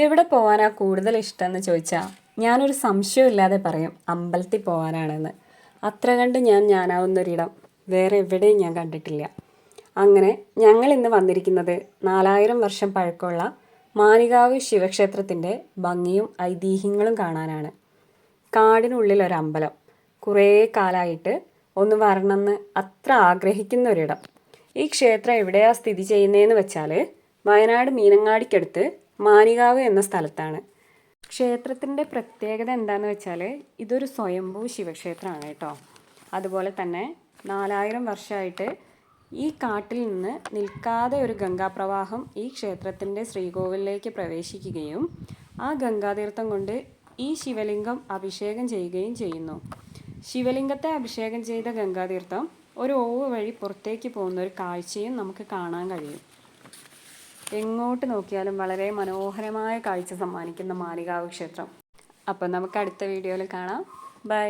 എവിടെ പോകാനാ കൂടുതൽ ഇഷ്ടമെന്ന് ചോദിച്ചാൽ ഞാനൊരു സംശയമില്ലാതെ പറയും അമ്പലത്തിൽ പോകാനാണെന്ന്. അത്ര കണ്ട് ഞാനാവുന്നൊരിടം വേറെ എവിടെയും ഞാൻ കണ്ടിട്ടില്ല. അങ്ങനെ ഞങ്ങൾ ഇന്ന് വന്നിരിക്കുന്നത് 4000 വർഷം പഴക്കമുള്ള മാനികാവ് ശിവക്ഷേത്രത്തിൻ്റെ ഭംഗിയും ഐതിഹ്യങ്ങളും കാണാനാണ്. കാടിനുള്ളിൽ ഒരമ്പലം, കുറേ കാലമായിട്ട് ഒന്ന് വരണമെന്ന് അത്ര ആഗ്രഹിക്കുന്ന ഒരിടം. ഈ ക്ഷേത്രം എവിടെയാണ് സ്ഥിതി ചെയ്യുന്നതെന്ന് വെച്ചാൽ വയനാട് മീനങ്ങാടിക്കടുത്ത് മാനികാവ് എന്ന സ്ഥലത്താണ്. ക്ഷേത്രത്തിൻ്റെ പ്രത്യേകത എന്താണെന്ന് വെച്ചാൽ ഇതൊരു സ്വയംഭൂ ശിവക്ഷേത്രമാണ് കേട്ടോ. അതുപോലെ തന്നെ 4000 വർഷമായിട്ട് ഈ കാട്ടിൽ നിന്ന് നിൽക്കാതെ ഒരു ഗംഗാപ്രവാഹം ഈ ക്ഷേത്രത്തിൻ്റെ ശ്രീകോവിലേക്ക് പ്രവേശിക്കുകയും ആ ഗംഗാതീർത്ഥം കൊണ്ട് ഈ ശിവലിംഗം അഭിഷേകം ചെയ്യുകയും ചെയ്യുന്നു. ശിവലിംഗത്തെ അഭിഷേകം ചെയ്ത ഗംഗാതീർത്ഥം ഒരു ഓവ് വഴി പുറത്തേക്ക് പോകുന്ന ഒരു കാഴ്ചയും നമുക്ക് കാണാൻ കഴിയും. എങ്ങോട്ട് നോക്കിയാലും വളരെ മനോഹരമായ കാഴ്ച സമ്മാനിക്കുന്ന മാനികാവ് ക്ഷേത്രം. അപ്പോൾ നമുക്ക് അടുത്ത വീഡിയോയിൽ കാണാം. ബൈ.